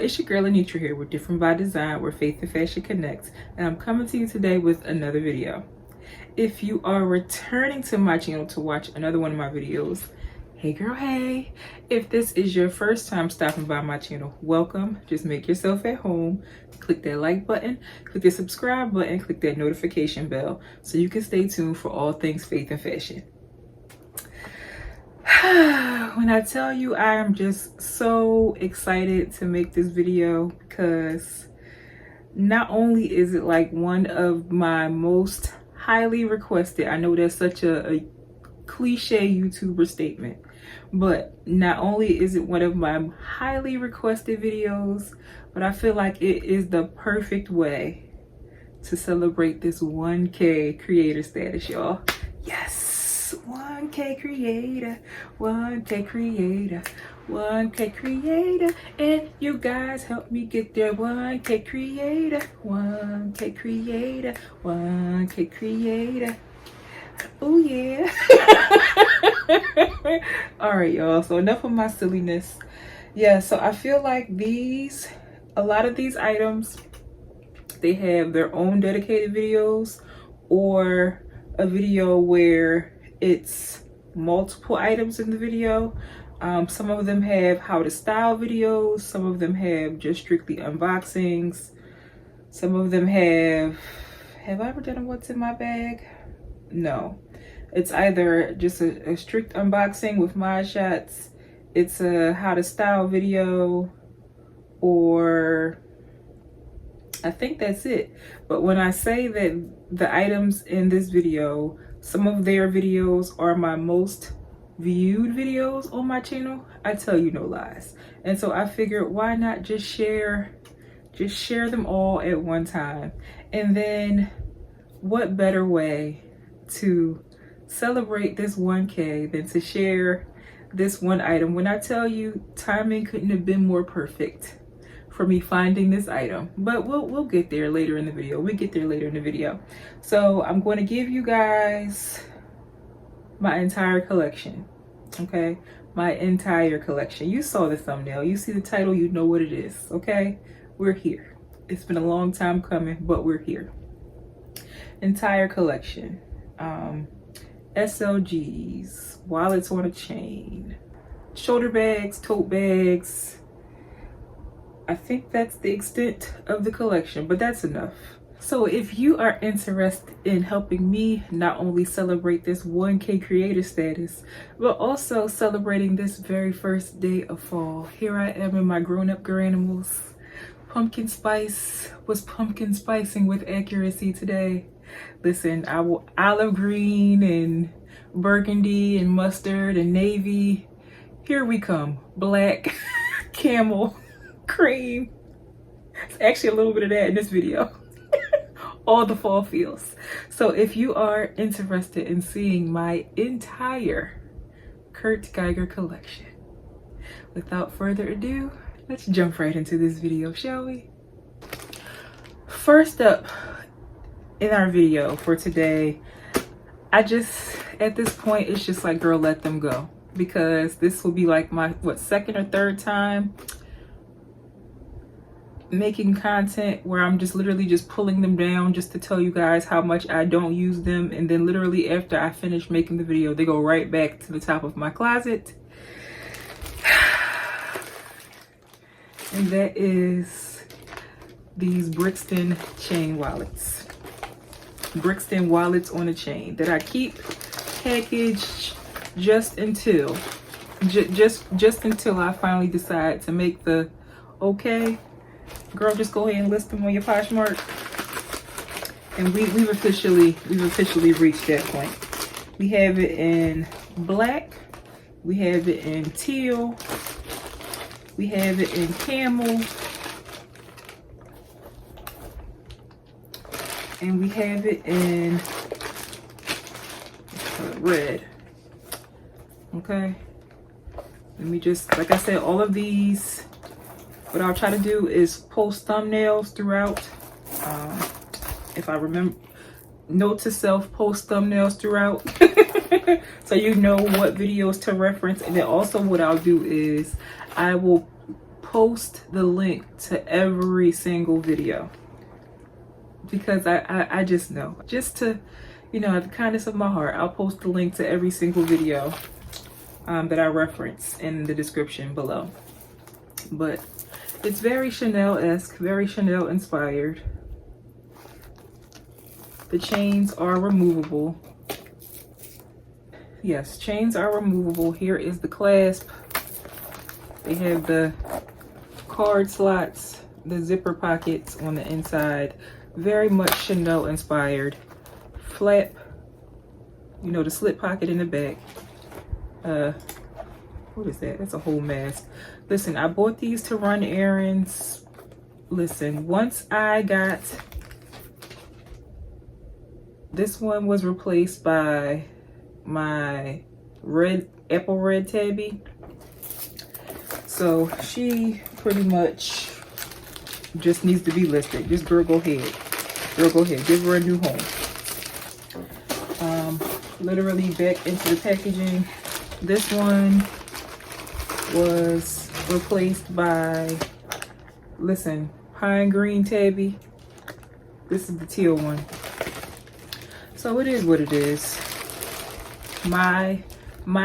it's your girl Annitra here with Different by Design, where faith and fashion connects, and I'm coming to you today with another video. If you are returning to my channel to watch another one of my videos, hey girl, hey. If this is your first time stopping by my channel, welcome. Just make yourself at home. Click that like button, click the subscribe button, click that notification bell so you can stay tuned for all things faith and fashion. When I tell you I am just so excited to make this video, because not only is it like one of my most highly requested, I know that's such a cliche YouTuber statement, but not only is it one of my highly requested videos, but I feel like it is the perfect way to celebrate this 1K creator status, y'all. Yes, 1K creator, 1K creator, 1K creator, and you guys help me get there. 1K creator, 1K creator, 1K creator. Oh yeah. All right, y'all, so enough of my silliness. Yeah, so I feel like a lot of these items, they have their own dedicated videos, or a video where it's multiple items in the video. Some of them have how to style videos, some of them have just strictly unboxings, some of them have I ever done a what's in my bag? No, it's either just a strict unboxing with my shots, it's a how to style video, or I think that's it. But when I say that the items in this video, some of their videos are my most viewed videos on my channel, I tell you no lies. And so I figured, why not just share them all at one time? And then what better way to celebrate this 1K than to share this one item? When I tell you, timing couldn't have been more perfect for me finding this item, but we'll get there later in the video. So I'm going to give you guys my entire collection. Okay, my entire collection. You saw the thumbnail, you see the title, you know what it is. Okay, we're here. It's been a long time coming, but we're here. Entire collection. SLGs, wallets on a chain, shoulder bags, tote bags. I think that's the extent of the collection, but that's enough. So if you are interested in helping me not only celebrate this 1K creator status, but also celebrating this very first day of fall, here I am in my grown-up granimals. Pumpkin spice was pumpkin spicing with accuracy today. Listen, I will olive green and burgundy and mustard and navy. Here we come. Black, camel, cream. It's actually a little bit of that in this video. All the fall feels. So if you are interested in seeing my entire Geiger collection, without further ado, let's jump right into this video, shall we? First up in our video for today, at this point, it's just like, girl, let them go. Because this will be like my, second or third time making content where I'm just literally just pulling them down just to tell you guys how much I don't use them, and then literally after I finish making the video, they go right back to the top of my closet. And that is these Brixton chain wallets. Brixton wallets on a chain that I keep packaged just until I finally decide to make the okay, girl, just go ahead and list them on your Poshmark. And we've officially reached that point. We have it in black, we have it in teal, we have it in camel, and we have it in red. Okay, let me just, like I said, all of these, what I'll try to do is post thumbnails throughout. If I remember, note to self, post thumbnails throughout so you know what videos to reference. And then also what I'll do is I will post the link to every single video because I just know, just to, you know, out of the kindness of my heart, I'll post the link to every single video that I reference in the description below. But it's very Chanel-esque, very Chanel inspired. The chains are removable. Yes, chains are removable. Here is the clasp. They have the card slots, the zipper pockets on the inside. Very much Chanel inspired. Flap, you know, the slip pocket in the back. What is that? That's a whole mask. Listen, I bought these to run errands. Listen, once I got, this one was replaced by my apple red tabby. So she pretty much just needs to be listed. Just girl, go ahead. Girl, go ahead. Give her a new home. Literally back into the packaging. This one was replaced by, listen, pine green tabby. This is the teal one. So it is what it is. My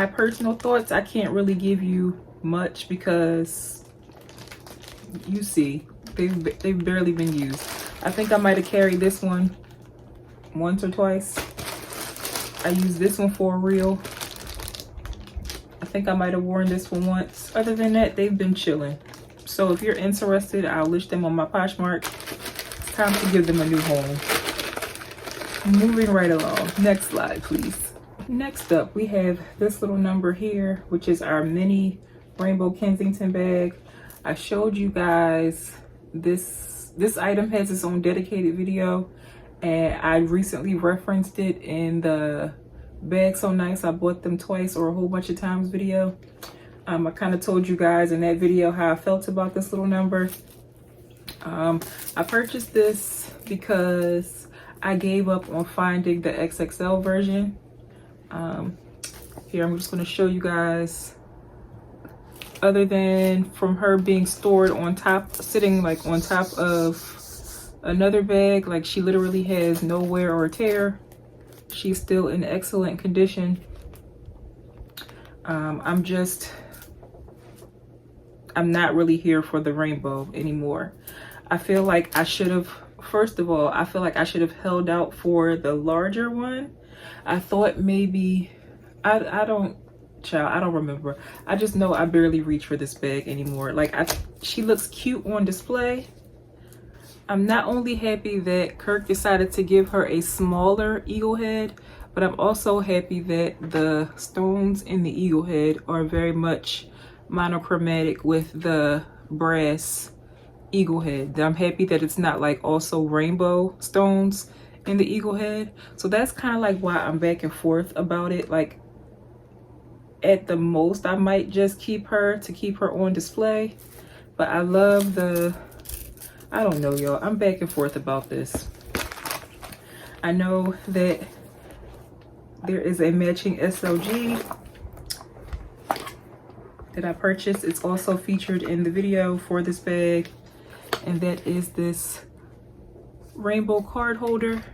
personal thoughts, I can't really give you much because you see they've barely been used. I think I might have carried this one once or twice. I used this one for a reel. I think I might have worn this one once. Other than that, they've been chilling. So if you're interested, I'll list them on my Poshmark. It's time to give them a new home. Moving right along. Next slide, please. Next up, we have this little number here, which is our mini rainbow Kensington bag. I showed you guys this item has its own dedicated video, and I recently referenced it in the Bag So Nice I Bought Them Twice or a Whole Bunch of Times video. I kind of told you guys in that video how I felt about this little number. I purchased this because I gave up on finding the XXL version. Here, I'm just going to show you guys. Other than from her being stored on top, sitting like on top of another bag, like she literally has no wear or tear. She's still in excellent condition. I'm not really here for the rainbow anymore. I feel like I should have, first of all, I feel like I should have held out for the larger one. I thought maybe, I don't remember. I just know I barely reach for this bag anymore. Like, she looks cute on display. I'm not only happy that Kirk decided to give her a smaller eagle head, but I'm also happy that the stones in the eagle head are very much monochromatic with the brass eagle head. I'm happy that it's not like also rainbow stones in the eagle head. So that's kind of like why I'm back and forth about it. Like, at the most, I might just keep her on display, but I love the, I don't know, y'all. I'm back and forth about this. I know that there is a matching SLG that I purchased. It's also featured in the video for this bag, and that is this rainbow card holder,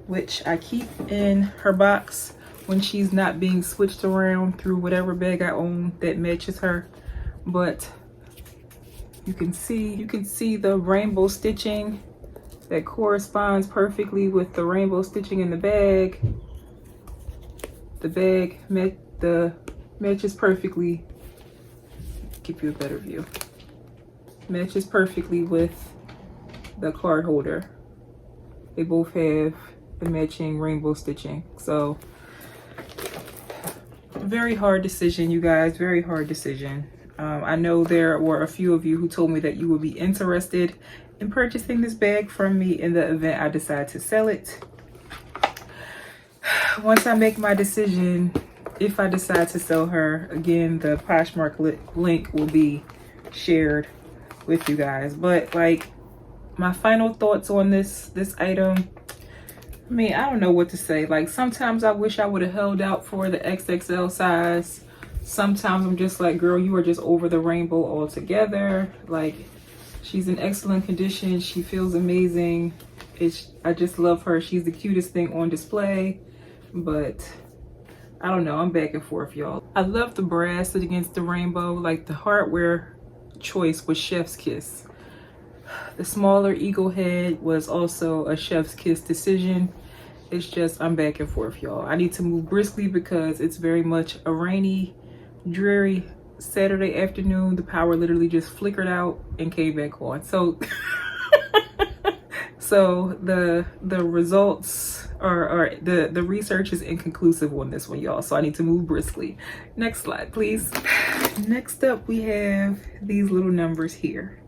which I keep in her box when she's not being switched around through whatever bag I own that matches her. But you can see the rainbow stitching that corresponds perfectly with the rainbow stitching in the bag. The bag matches perfectly. Give you a better view. Matches perfectly with the card holder. They both have the matching rainbow stitching. So very hard decision, you guys, very hard decision. I know there were a few of you who told me that you would be interested in purchasing this bag from me in the event I decide to sell it. Once I make my decision, if I decide to sell her, again, the Poshmark link will be shared with you guys. But like, my final thoughts on this item, I mean, I don't know what to say. Like, sometimes I wish I would have held out for the XXL size. sometimes I'm just like, girl, you are just over the rainbow altogether. Like, she's in excellent condition. She feels amazing. I just love her. She's the cutest thing on display. But I don't know, I'm back and forth, y'all. I love the brass against the rainbow. Like, the hardware choice was chef's kiss. The smaller eagle head was also a chef's kiss decision. It's just, I'm back and forth, y'all. I need to move briskly because it's very much a rainy, dreary Saturday afternoon. The power literally just flickered out and came back on. So so the results or the research is inconclusive on this one, y'all. So I need to move briskly. Next slide, please. Next up, we have these little numbers here.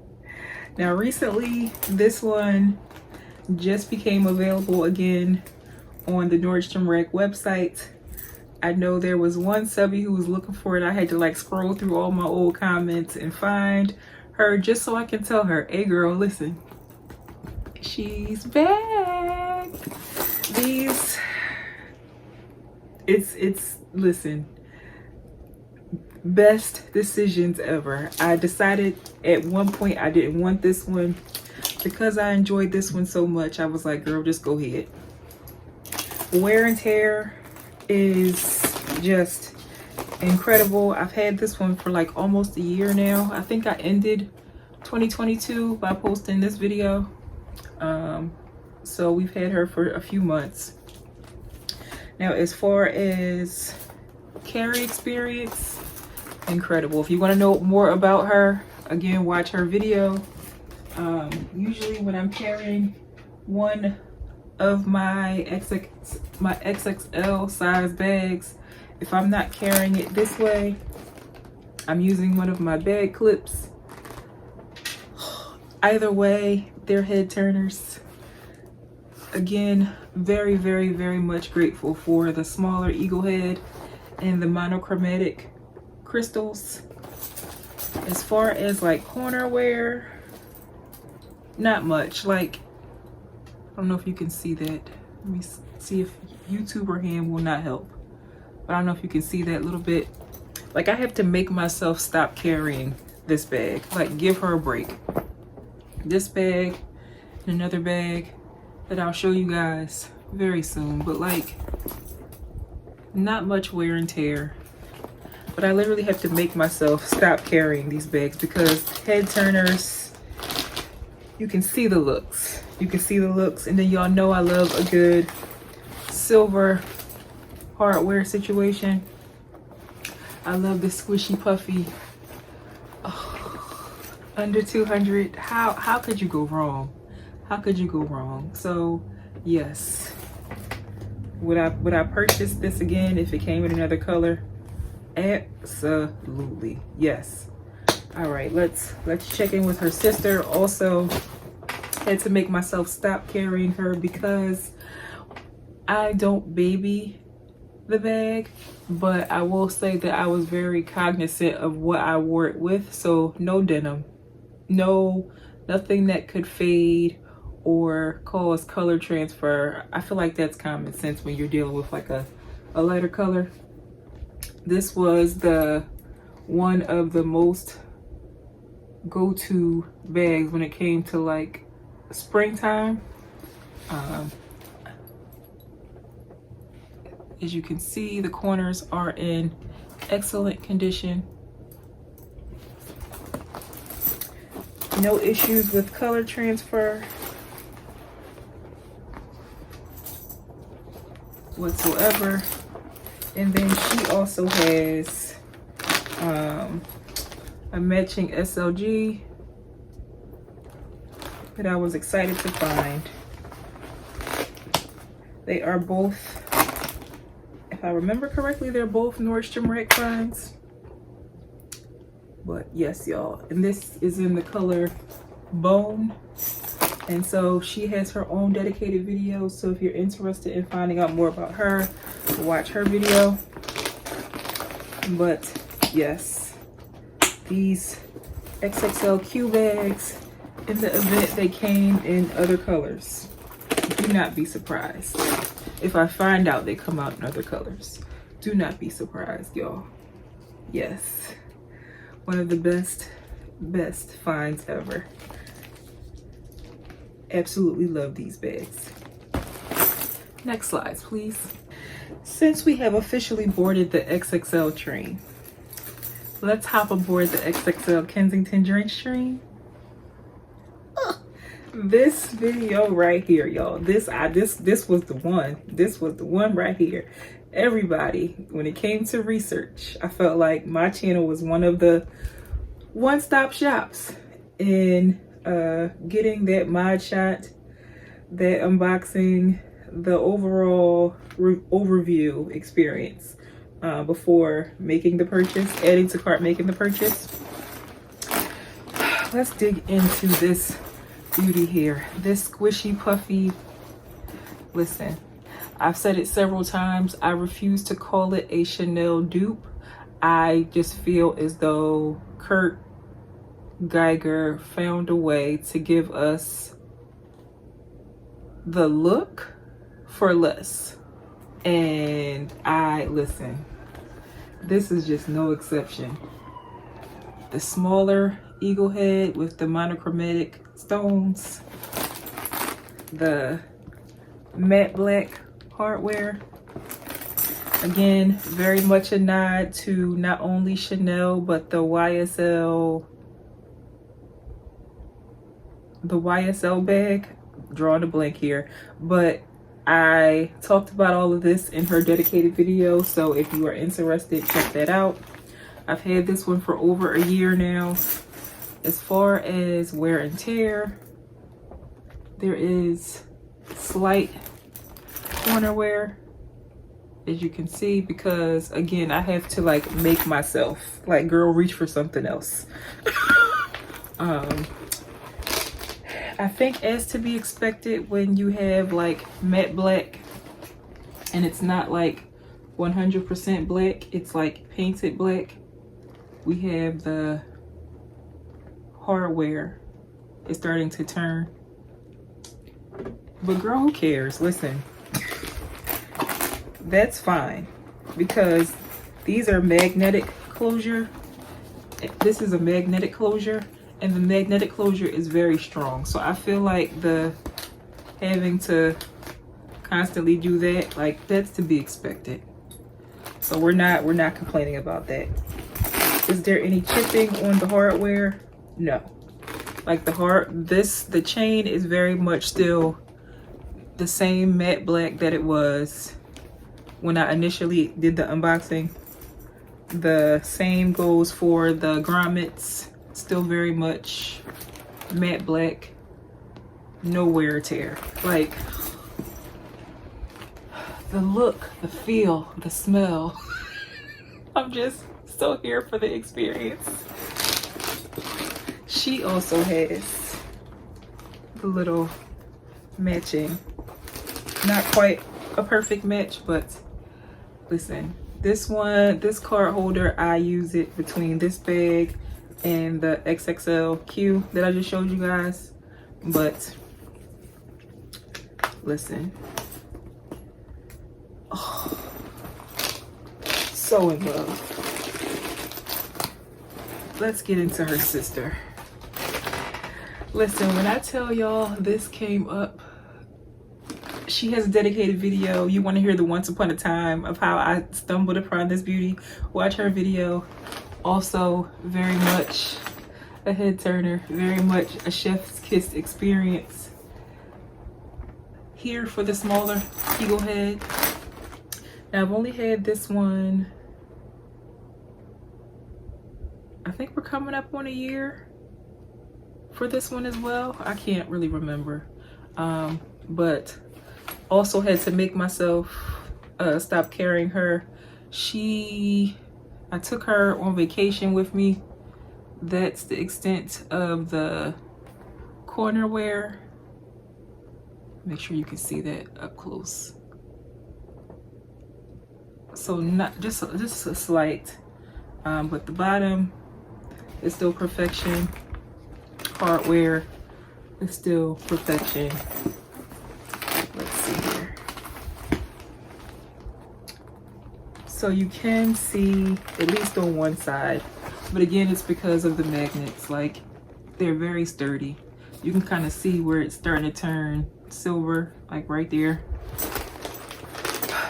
Now, recently, this one just became available again on the Nordstrom Rack website. I know there was one subby who was looking for it. I had to like scroll through all my old comments and find her just so I can tell her, hey girl, listen, she's back. These, listen, best decisions ever. I decided at one point I didn't want this one because I enjoyed this one so much. I was like, girl, just go ahead. Wear and tear is just incredible. I've had this one for like almost a year now. I think I ended 2022 by posting this video. So we've had her for a few months. Now, as far as carry experience, incredible. If you want to know more about her, again, watch her video. Usually when I'm carrying one of my XXL size bags, if I'm not carrying it this way, I'm using one of my bag clips. Either way, they're head turners. Again, very, very, very much grateful for the smaller eagle head and the monochromatic crystals. As far as like corner wear, not much. Like, I don't know if you can see that. Let me see if YouTuber hand will not help. But I don't know if you can see that little bit. Like, I have to make myself stop carrying this bag. Like, give her a break. This bag and another bag that I'll show you guys very soon. But like, not much wear and tear. But I literally have to make myself stop carrying these bags because head turners, you can see the looks. You can see the looks, and then y'all know I love a good silver hardware situation. I love the squishy puffy. Oh, under 200. How could you go wrong? How could you go wrong? So yes, would I purchase this again if it came in another color? Absolutely, yes. All right, let's check in with her sister. Also, had to make myself stop carrying her because I don't baby the bag, but I will say that I was very cognizant of what I wore it with. So no denim, nothing that could fade or cause color transfer. I feel like that's common sense when you're dealing with like a lighter color. This was one of the most go-to bags when it came to like springtime. As you can see, the corners are in excellent condition. No issues with color transfer whatsoever. And then she also has a matching SLG that I was excited to find. They are both, if I remember correctly, they're both Nordstrom Rack finds. But yes, y'all, and this is in the color Bone. And so she has her own dedicated video. So if you're interested in finding out more about her, watch her video. But yes, these XXL Q bags, in the event they came in other colors, do not be surprised. If I find out they come out in other colors, do not be surprised, y'all. Yes, one of the best finds ever. Absolutely love these bags. Next slides, please. Since we have officially boarded the XXL train, let's hop aboard the XXL Kensington drinks train. This video right here, y'all. This was the one. This was the one right here. Everybody, when it came to research, I felt like my channel was one of the one-stop shops in getting that mod shot, that unboxing, the overall overview experience before making the purchase, adding to cart, making the purchase. Let's dig into this beauty here. This squishy, puffy, listen, I've said it several times, I refuse to call it a Chanel dupe. I just feel as though Kurt Geiger found a way to give us the look for less. And listen, this is just no exception. The smaller eagle head with the monochromatic stones, the matte black hardware. Again, very much a nod to not only Chanel, but the YSL bag. Drawing a blank here, but I talked about all of this in her dedicated video, so if you are interested, check that out. I've had this one for over a year now. As far as wear and tear, there is slight corner wear, as you can see, because again, I have to like make myself, like, girl, reach for something else. I think, as to be expected when you have like matte black and it's not like 100% black, it's like painted black. We have the hardware is starting to turn, but girl, who cares? Listen, that's fine, because these are magnetic closure. This is a magnetic closure, and the magnetic closure is very strong. So I feel like the having to constantly do that, like, that's to be expected. So we're not complaining about that. Is there any chipping on the hardware? No. Like the chain is very much still the same matte black that it was when I initially did the unboxing. The same goes for the grommets. Still very much matte black, no wear or tear. Like, the look, the feel, the smell. I'm just so here for the experience. She also has the little matching, not quite a perfect match, but listen, this card holder, I use it between this bag and the XXL Q that I just showed you guys. But listen, oh, so in love. Let's get into her sister. Listen, when I tell y'all this came up, she has a dedicated video. You want to hear the once upon a time of how I stumbled upon this beauty, watch her video. Also very much a head turner, very much a chef's kiss experience. Here for the smaller eagle head. Now I've only had this one, I think we're coming up on a year for this one as well. I can't really remember, but also had to make myself stop carrying her. I took her on vacation with me. That's the extent of the corner wear. Make sure you can see that up close. So not just a slight, but the bottom is still perfection. Hardware is still perfection. Let's see here. So you can see at least on one side, but again, it's because of the magnets. Like, they're very sturdy. You can kind of see where it's starting to turn silver, like right there.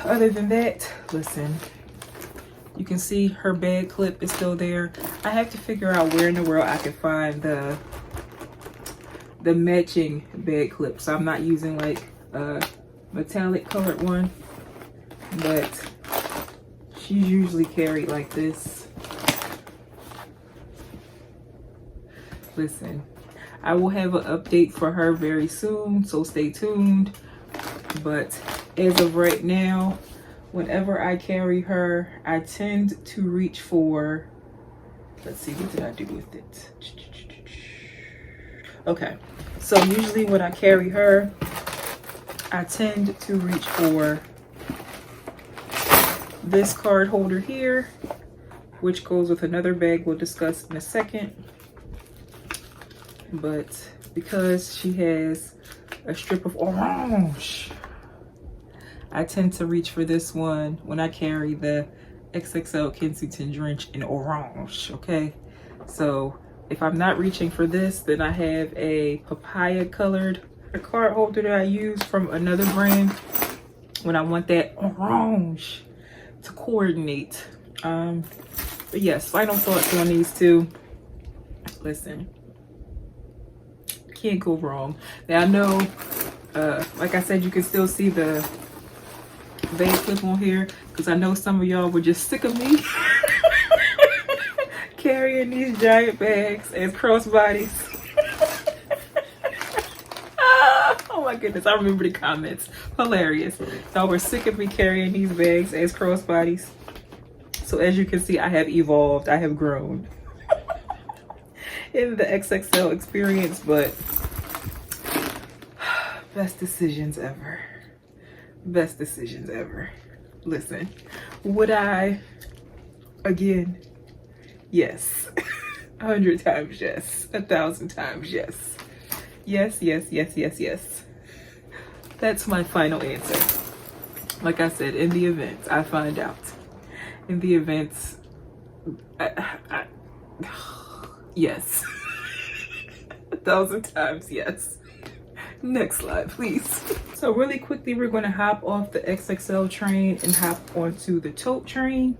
Other than that, listen, you can see her bag clip is still there. I have to figure out where in the world I can find the matching bag clip. So I'm not using like a metallic colored one, but she's usually carried like this. Listen, I will have an update for her very soon, so stay tuned. But as of right now, whenever I carry her, I tend to reach for, let's see, what did I do with it? Okay, so usually when I carry her, I tend to reach for this card holder here, which goes with another bag we'll discuss in a second. But because she has a strip of orange, I tend to reach for this one when I carry the XXL Kensington Drench in orange, okay? So if I'm not reaching for this, then I have a papaya colored card holder that I use from another brand when I want that orange to coordinate. But yes, final thoughts on these two. Listen, can't go wrong. Now I know, like I said, you can still see the bag clip on here, because I know some of y'all were just sick of me carrying these giant bags as crossbodies. Oh my goodness, I remember the comments. Hilarious. Y'all were sick of me carrying these bags as crossbodies. So as you can see, I have evolved. I have grown in the XXL experience, but best decisions ever. Best decisions ever. Listen, would I again? Yes. 100 times yes. 1,000 times yes. Yes, yes, yes, yes, yes. That's my final answer. Like I said, in the event I find out. In the events, yes. 1,000 times yes. Next slide, please. So really quickly, we're going to hop off the XXL train and hop onto the tote train.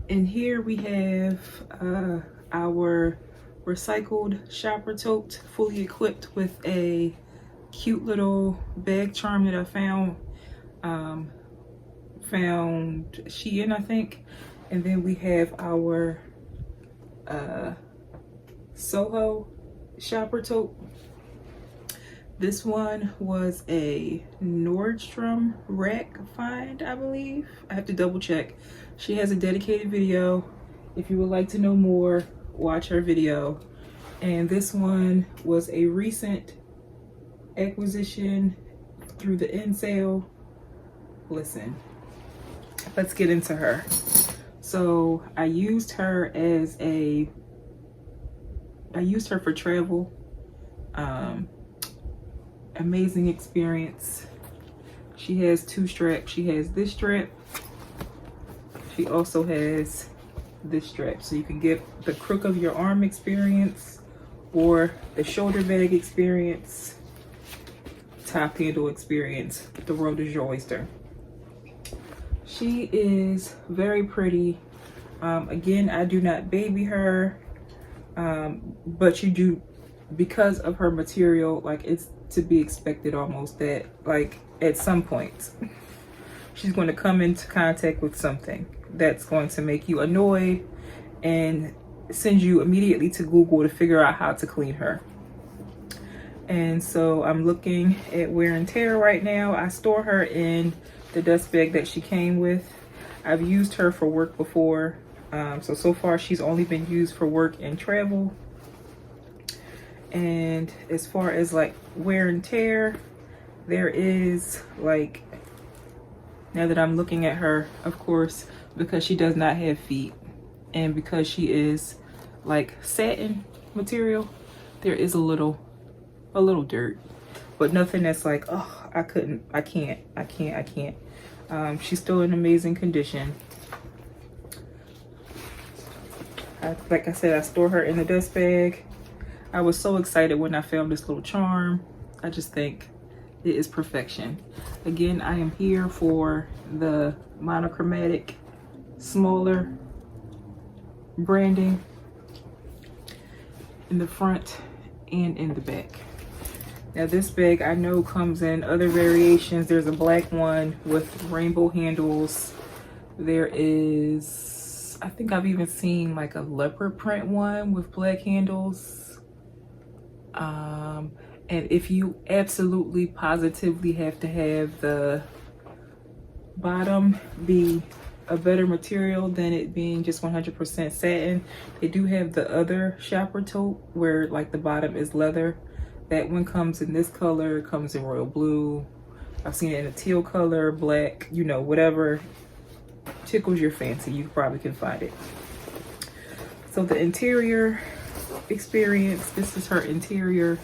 And here we have our recycled shopper tote, fully equipped with a cute little bag charm that I found Shein, I think. And then we have our Soho shopper tote. This one was a Nordstrom Rack find, I believe. I have to double check. She has a dedicated video. If you would like to know more, watch her video. And this one was a recent acquisition through the end sale. Listen, let's get into her. So I used her for travel. Amazing experience. She has two straps. She has this strap. She also has this strap, so you can get the crook of your arm experience or the shoulder bag experience, top handle experience. The world is your oyster. She is very pretty. Again, I do not baby her, but you do, because of her material, like, it's to be expected almost that, like, at some point she's going to come into contact with something that's going to make you annoyed and send you immediately to Google to figure out how to clean her. And so I'm looking at wear and tear right now. I store her in the dust bag that she came with. I've used her for work before, so far she's only been used for work and travel. And as far as like wear and tear, there is, like, now that I'm looking at her, of course, because she does not have feet and because she is like satin material, there is a little dirt, but nothing that's like, oh, I can't. She's still in amazing condition. Like I said, I store her in the dust bag. I was so excited when I found this little charm. I just think it is perfection. Again, I am here for the monochromatic, smaller branding in the front and in the back. Now this bag I know comes in other variations. There's a black one with rainbow handles. There is, I think I've even seen like a leopard print one with black handles. And if you absolutely positively have to have the bottom be a better material than it being just 100% satin, they do have the other shopper tote where like the bottom is leather. That one comes in this color, comes in royal blue. I've seen it in a teal color, black, you know, whatever tickles your fancy, you probably can find it. So the interior experience, this is her interior.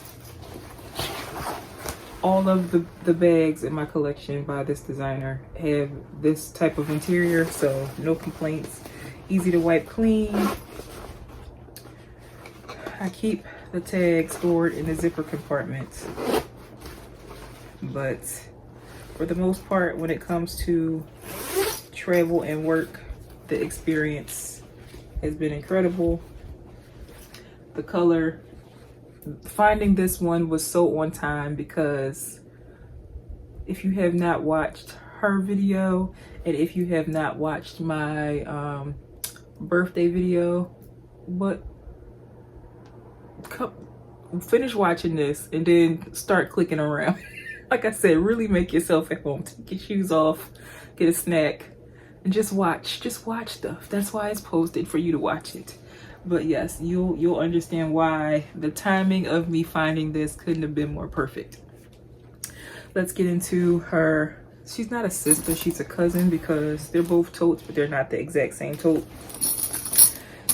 All of the bags in my collection by this designer have this type of interior, so no complaints. Easy to wipe clean. I keep the tag stored in the zipper compartment, but for the most part, when it comes to travel and work, the experience has been incredible. The color, finding this one was so on time, because if you have not watched her video and if you have not watched my birthday video, but finish watching this and then start clicking around. Like I said, really make yourself at home. Take your shoes off, get a snack, and just watch stuff. That's why it's posted, for you to watch it. But yes, you'll understand why the timing of me finding this couldn't have been more perfect. Let's get into her. She's not a sister, she's a cousin, because they're both totes, but they're not the exact same tote.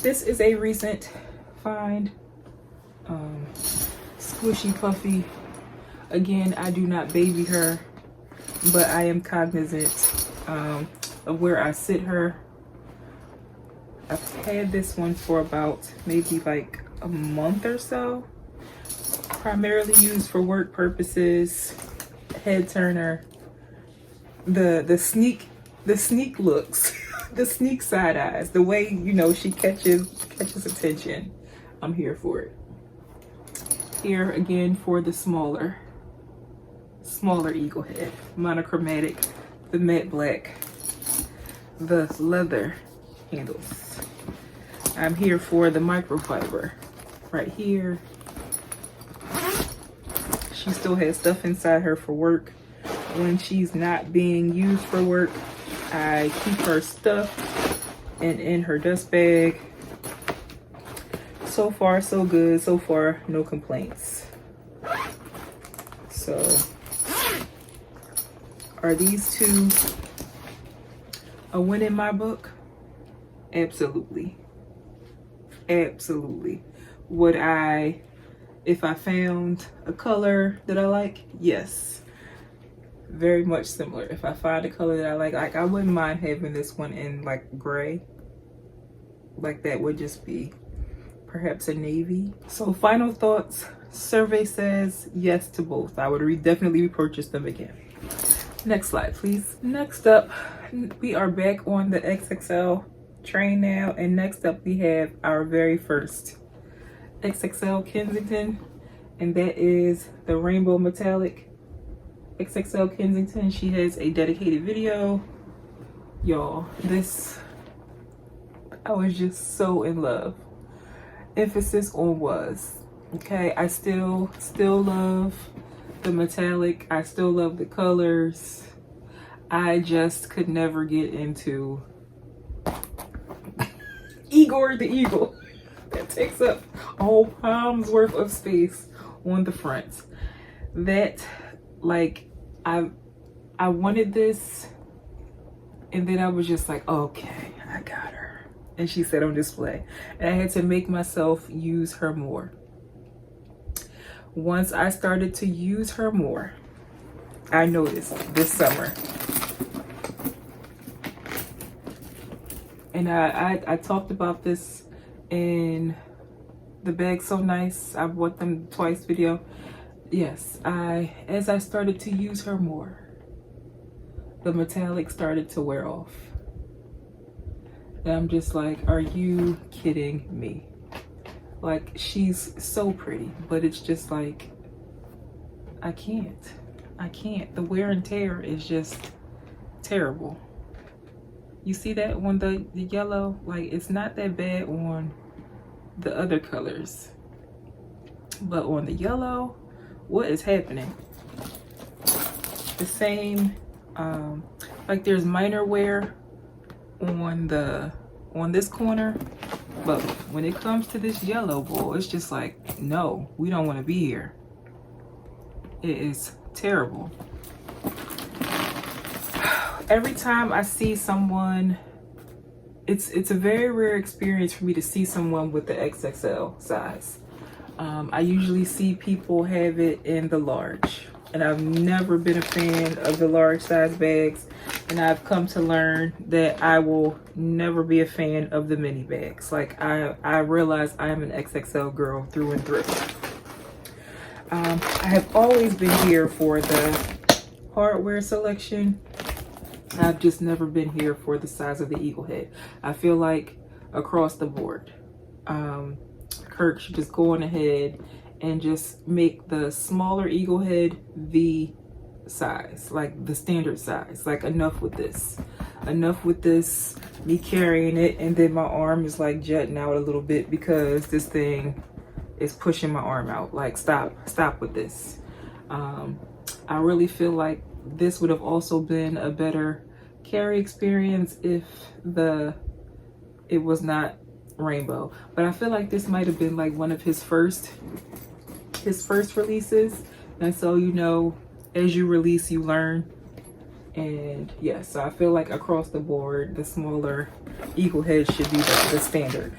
This is a recent find. Squishy puffy. Again, I do not baby her, but I am cognizant of where I sit her. I've had this one for about maybe like a month or so. Primarily used for work purposes. Head turner. The sneak looks. The sneak side eyes. The way, you know, she catches attention. I'm here for it. Here again for the smaller eagle head. Monochromatic. The matte black. The leather handles. I'm here for the microfiber right here. She still has stuff inside her for work. When she's not being used for work, I keep her stuff and in her dust bag. So far, so good. So far, no complaints. So, are these two a win in my book? Absolutely. Absolutely. Would I, if I found a color that I like? Yes. Very much similar. If I find a color that I like I wouldn't mind having this one in like gray. Like that would just be perhaps a navy. So final thoughts. Survey says yes to both. I would definitely repurchase them again. Next slide, please. Next up, we are back on the XXL train now, and next up we have our very first XXL Kensington, and that is the rainbow metallic XXL Kensington. She has a dedicated video. Y'all, this, I was just so in love. Emphasis on was. Okay, I still love the metallic. I still love the colors. I just could never get into Igor the Eagle. That takes up a whole palm's worth of space on the front. That, like, I wanted this, and then I was just like, okay, I got her. And she sat on display. And I had to make myself use her more. Once I started to use her more, I noticed this summer And I talked about this in the Bag So Nice, I bought them twice video. Yes, as I started to use her more, the metallic started to wear off. And I'm just like, are you kidding me? Like, she's so pretty, but it's just like, I can't. The wear and tear is just terrible. You see that on the yellow? Like, it's not that bad on the other colors, but on the yellow, what is happening? The same, like there's minor wear on this corner, but when it comes to this yellow, boy, it's just like, no, we don't want to be here. It is terrible. Every time I see someone, it's a very rare experience for me to see someone with the XXL size. I usually see people have it in the large, and I've never been a fan of the large size bags, and I've come to learn that I will never be a fan of the mini bags. Like, I realize I am an XXL girl through and through. I have always been here for the hardware selection. I've just never been here for the size of the eagle head. I feel like across the board, Kirk should just go on ahead and just make the smaller eagle head the size, like the standard size. Like, enough with this. Enough with this, me carrying it, and then my arm is like jutting out a little bit because this thing is pushing my arm out. Like, stop with this. I really feel like this would have also been a better carry experience if it was not rainbow. But I feel like this might have been like one of his first releases, and so, you know, as you release, you learn. And yes, so I feel like across the board, the smaller eagle head should be the standard.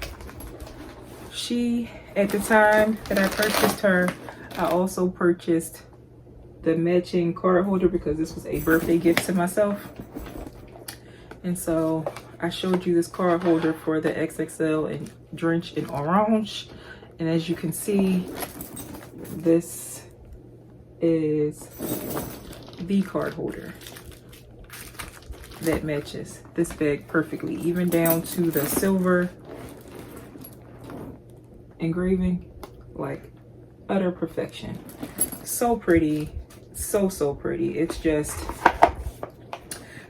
She, at the time that I purchased her, I also purchased the matching card holder because this was a birthday gift to myself. And so I showed you this card holder for the XXL and drenched in orange. And as you can see, this is the card holder that matches this bag perfectly, even down to the silver engraving. Like, utter perfection. So pretty, so pretty. It's just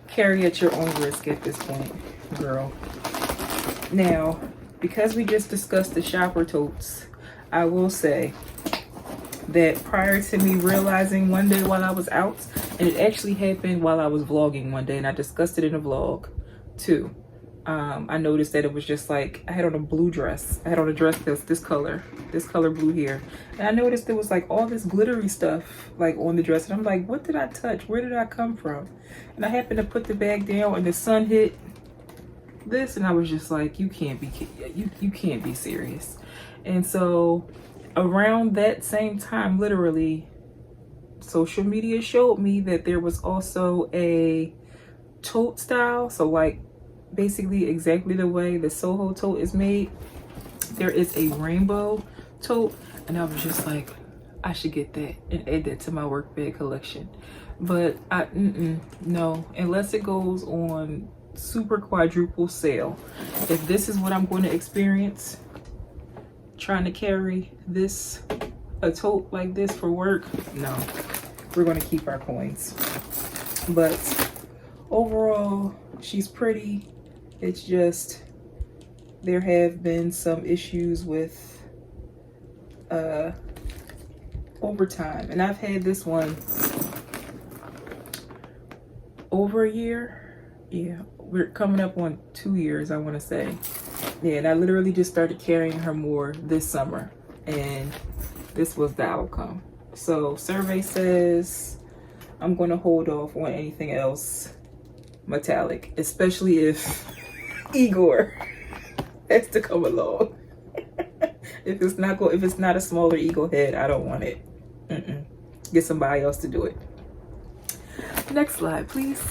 carry at your own risk at this point, girl. Now, because we just discussed the shopper totes, I will say that prior to me realizing one day while I was out, and it actually happened while I was vlogging one day, and I discussed it in a vlog too. I noticed that it was just like, I had on a blue dress. I had on a dress that's this color blue here. And I noticed there was like all this glittery stuff like on the dress. And I'm like, what did I touch? Where did I come from? And I happened to put the bag down and the sun hit this, and I was just like, you can't be serious. And so around that same time, literally, social media showed me that there was also a tote style. So like, basically exactly the way the Soho tote is made, there is a rainbow tote, and I was just like, I should get that and add that to my work bag collection. But no, unless it goes on super quadruple sale. If this is what I'm going to experience trying to carry a tote like this for work, no, we're going to keep our coins. But overall, she's pretty. It's just, there have been some issues with over time, and I've had this one over a year. Yeah, we're coming up on 2 years, I want to say. Yeah, and I literally just started carrying her more this summer, and this was the outcome. So survey says I'm going to hold off on anything else metallic, especially if Igor has to come along. If it's not a smaller eagle head, I don't want it. Get somebody else to do it. Next slide, please.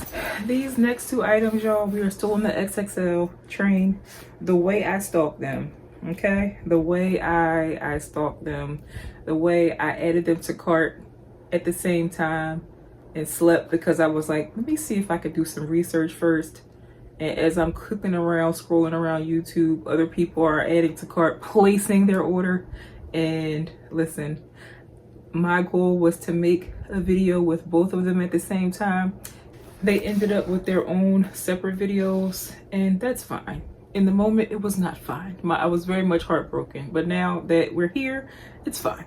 These next two items, y'all, we are still on the XXL train. The way I stalk them, okay? The way I stalk them, the way I added them to cart at the same time and slept because I was like, let me see if I could do some research first. And as I'm clicking around, scrolling around YouTube, other people are adding to cart, placing their order. And listen, my goal was to make a video with both of them at the same time. They ended up with their own separate videos, and that's fine. In the moment, it was not fine. I was very much heartbroken, but now that we're here, it's fine.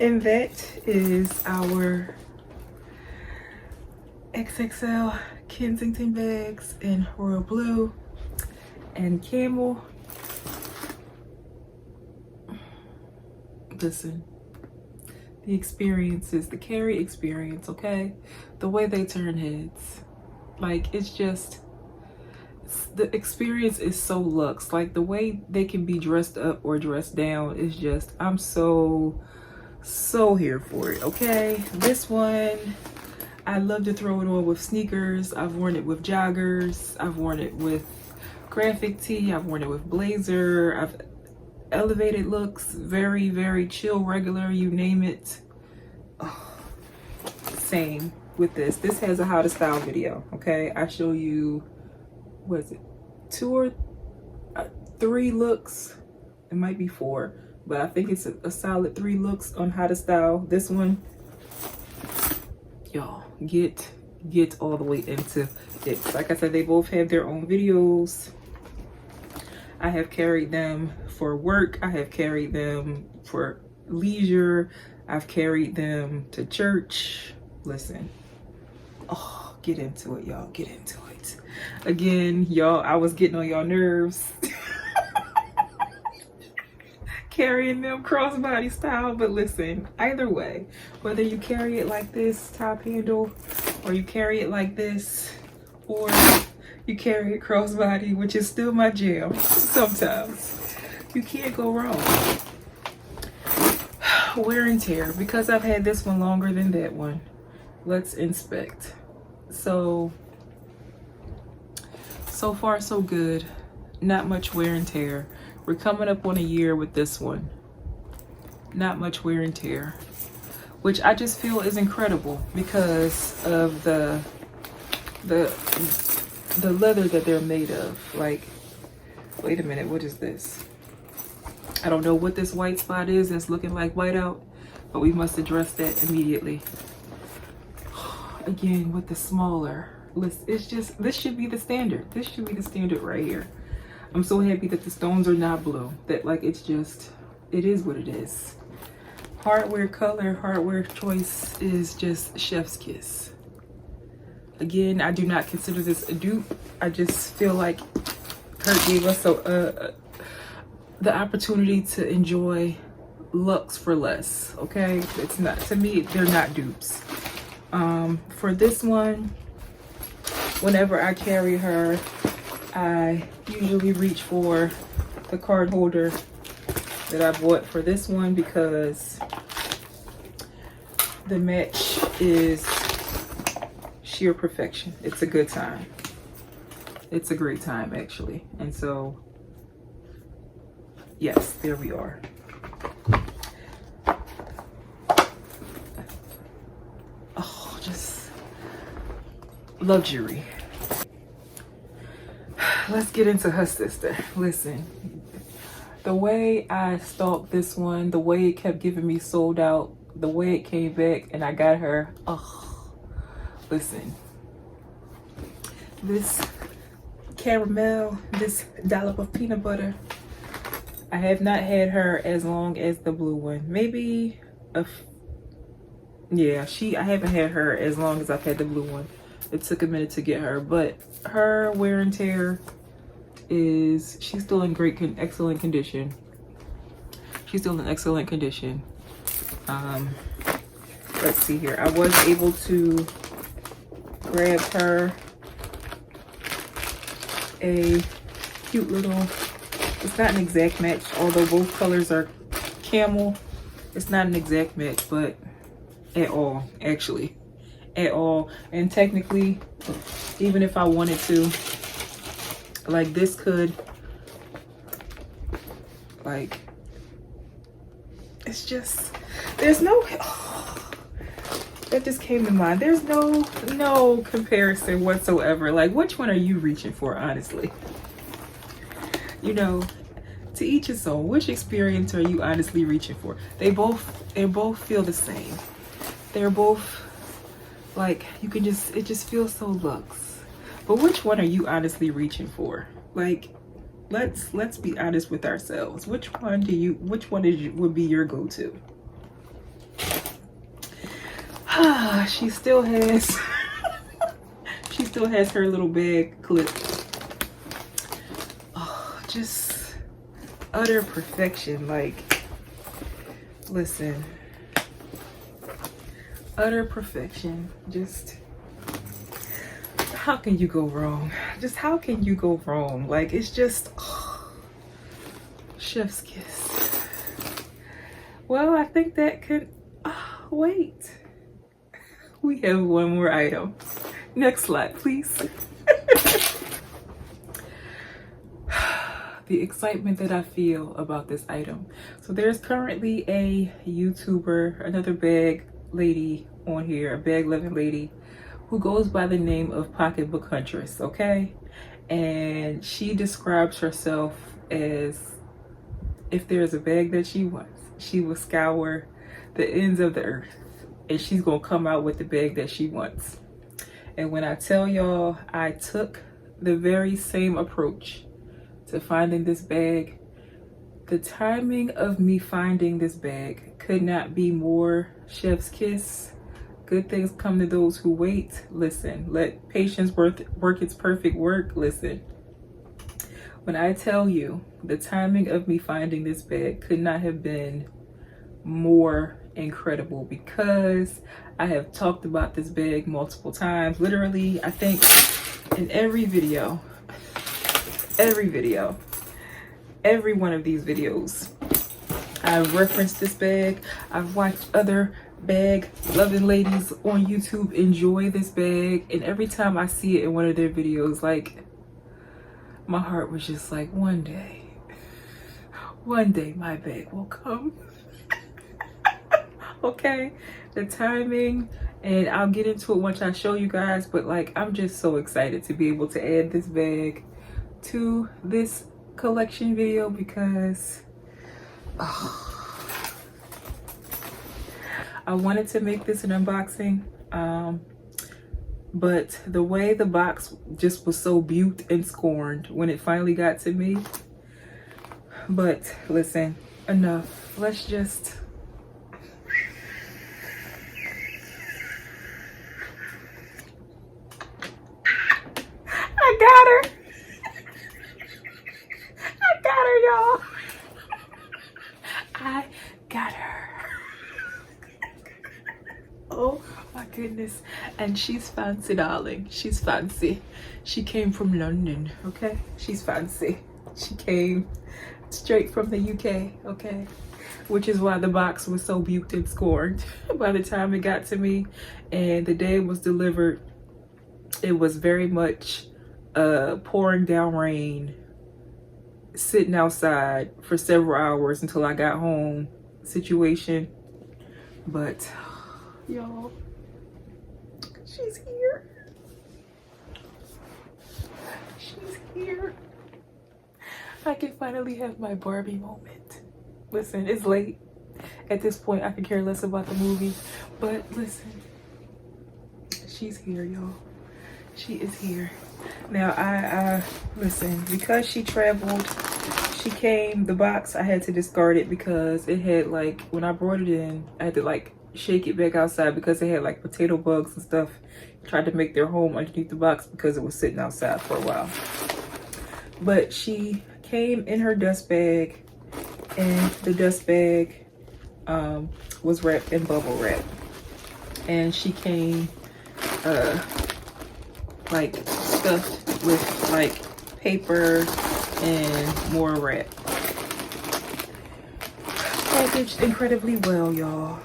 And that is our XXL Kensington bags in royal blue and camel. Listen, the experiences, the carry experience, okay? The way they turn heads. Like, it's just, the experience is so luxe. Like, the way they can be dressed up or dressed down is just, I'm so here for it, okay? This one, I love to throw it on with sneakers. I've worn it with joggers. I've worn it with graphic tee. I've worn it with blazer. I've elevated looks, very, very chill, regular, you name it. Oh, same with this. This has a how to style video, okay? I show you, what is it, 2 or 3 looks. It might be 4, but I think it's a solid 3 looks on how to style. This one, y'all, get all the way into it. Like I said, they both have their own videos. I have carried them for work. I have carried them for leisure. I've carried them to church. Listen, oh, get into it, y'all, get into it. Again, y'all, I was getting on y'all nerves. Carrying them crossbody style, but listen, either way, whether you carry it like this, top handle, or you carry it like this, or you carry it crossbody, which is still my jam sometimes, you can't go wrong. Wear and tear, because I've had this one longer than that one. Let's inspect. So far so good. Not much wear and tear. We're coming up on a year with this one. Not much wear and tear, which I just feel is incredible because of the leather that they're made of. Like, wait a minute, what is this? I don't know what this white spot is that's looking like whiteout, but we must address that immediately. Again, with the smaller, it's just, this should be the standard. This should be the standard right here. I'm so happy that the stones are not blue. That, like, it's just, it is what it is. Hardware color, hardware choice is just chef's kiss. Again, I do not consider this a dupe. I just feel like Kurt gave us the opportunity to enjoy luxe for less, okay? It's not, to me, they're not dupes. For this one, whenever I carry her, I usually reach for the card holder that I bought for this one because the match is sheer perfection. It's a good time. It's a great time, actually. And so, yes, there we are. Oh, just luxury. Let's get into her sister. Listen, the way I stalked this one, the way it kept giving me sold out, the way it came back and I got her, oh, listen. This caramel, this dollop of peanut butter, I have not had her as long as the blue one. Maybe, yeah, I haven't had her as long as I've had the blue one. It took a minute to get her, but her wear and tear is, she's still in excellent condition. She's still in excellent condition. Let's see here. I was able to grab her a cute little, it's not an exact match, although both colors are camel. It's not an exact match, but at all, actually. at all. And technically, even if I wanted to, like, this could, like, it's just, there's no, oh, that just came to mind. There's no comparison whatsoever. Like, which one are you reaching for, honestly? You know, to each his own. Which experience are you honestly reaching for? They both feel the same. They're both, like, you can just, it just feels so luxe. But which one are you honestly reaching for? Like, let's be honest with ourselves. Which one would be your go-to? She still has she still has her little bag clip. Oh, just utter perfection. Like, listen, utter perfection. Just, how can you go wrong? Just how can you go wrong? Like, it's just, oh, chef's kiss. Well, I think that could, oh, wait. We have one more item. Next slide, please. The excitement that I feel about this item. So there's currently a YouTuber, another bag lady on here, a bag loving lady, who goes by the name of Pocketbook Huntress, okay? And she describes herself as, if there's a bag that she wants, she will scour the ends of the earth and she's gonna come out with the bag that she wants. And when I tell y'all, I took the very same approach to finding this bag. The timing of me finding this bag could not be more chef's kiss. Good things come to those who wait. Listen, let patience work its perfect work. Listen, when I tell you the timing of me finding this bag could not have been more incredible, because I have talked about this bag multiple times. Literally, I think in every one of these videos, I've referenced this bag. I've watched other bag loving ladies on YouTube enjoy this bag, and every time I see it in one of their videos, like, my heart was just like, one day my bag will come. Okay, the timing, and I'll get into it once I show you guys, but like, I'm just so excited to be able to add this bag to this collection video, because I wanted to make this an unboxing, but the way the box just was so beaut and scorned when it finally got to me. But listen, enough. Let's just, I got her, y'all. I got her. Oh my goodness. And she's fancy, darling. She's fancy. She came from London, okay? She's fancy. She came straight from the UK, okay? Which is why the box was so beaut and scorned by the time it got to me. And the day it was delivered, it was very much pouring down rain, sitting outside for several hours until I got home situation. But y'all, she's here. She's here. I can finally have my Barbie moment. Listen, it's late. At this point, I could care less about the movie. But listen, she's here, y'all. She is here. Now, I listen, because she traveled, she came, the box, I had to discard it because it had, like, when I brought it in, I had to, like, shake it back outside because it had, like, potato bugs and stuff. Tried to make their home underneath the box because it was sitting outside for a while. But she came in her dust bag, and the dust bag was wrapped in bubble wrap. And she came, like, stuffed with, like, paper and more wrap. Packaged incredibly well, y'all.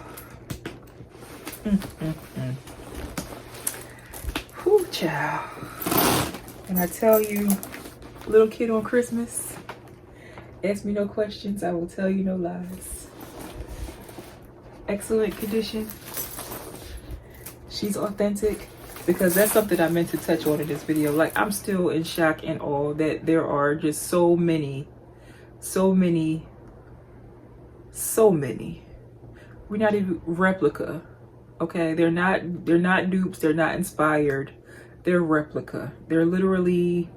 Child. When I tell you, little kid on Christmas, ask me no questions, I will tell you no lies. Excellent condition. She's authentic, because that's something I meant to touch on in this video. Like, I'm still in shock and awe that there are just so many. We're not even replica. Okay, they're not dupes, they're not inspired. They're replica. They're literally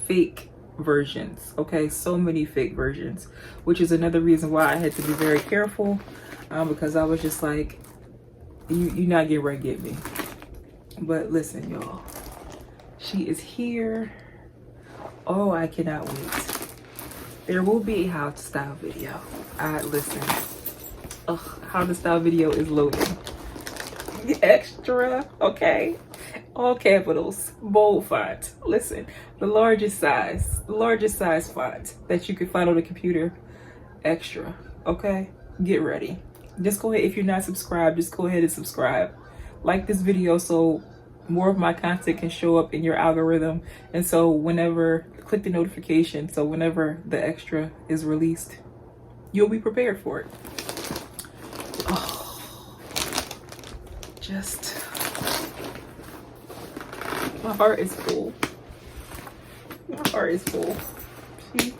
fake versions. Okay, so many fake versions, which is another reason why I had to be very careful, because I was just like, you're not getting ready to get me. But listen, y'all, she is here. Oh, I cannot wait. There will be a how to style video. Listen. Ugh, how to style video is loading. Extra, okay? All capitals, bold font. Listen, the largest size font that you can find on the computer. Extra, okay? Get ready. Just go ahead, if you're not subscribed, just go ahead and subscribe. Like this video so more of my content can show up in your algorithm, and so whenever, click the notification so whenever the extra is released, you'll be prepared for it. Oh, just, my heart is full. My heart is full. She,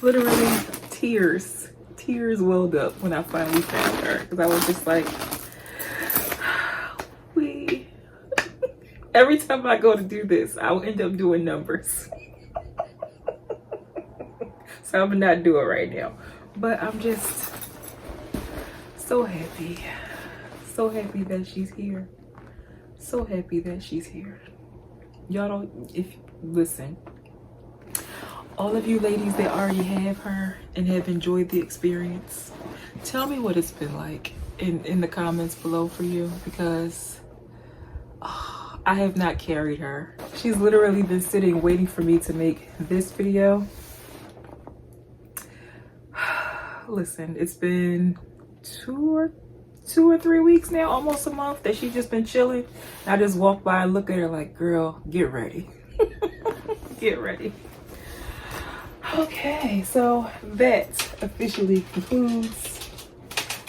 literally tears welled up when I finally found her, because I was just like, every time I go to do this, I'll end up doing numbers. So I'm gonna not do it right now. But I'm just so happy. So happy that she's here. So happy that she's here. Y'all don't, listen. All of you ladies that already have her and have enjoyed the experience, tell me what it's been like in the comments below for you, because I have not carried her. She's literally been sitting waiting for me to make this video. Listen, it's been two or 3 weeks now, almost a month, that she's just been chilling. I just walk by and look at her like, girl, get ready. Get ready. Okay, so that officially concludes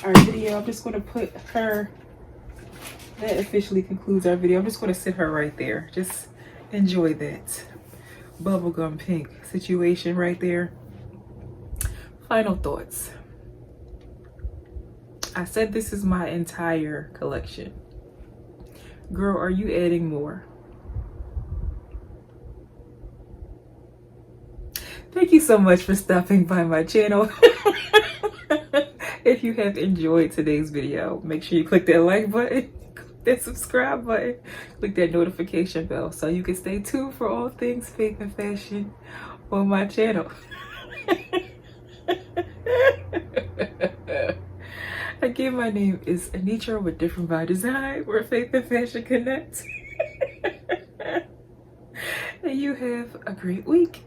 our video. I'm just gonna put her, that officially concludes our video. I'm just going to sit her right there. Just enjoy that bubblegum pink situation right there. Final thoughts. I said this is my entire collection. Girl, are you adding more? Thank you so much for stopping by my channel. If you have enjoyed today's video, make sure you click that like button, that subscribe button, click that notification bell so you can stay tuned for all things faith and fashion on my channel. Again, my name is Annitra with Different by Design, where faith and fashion connect. And you have a great week.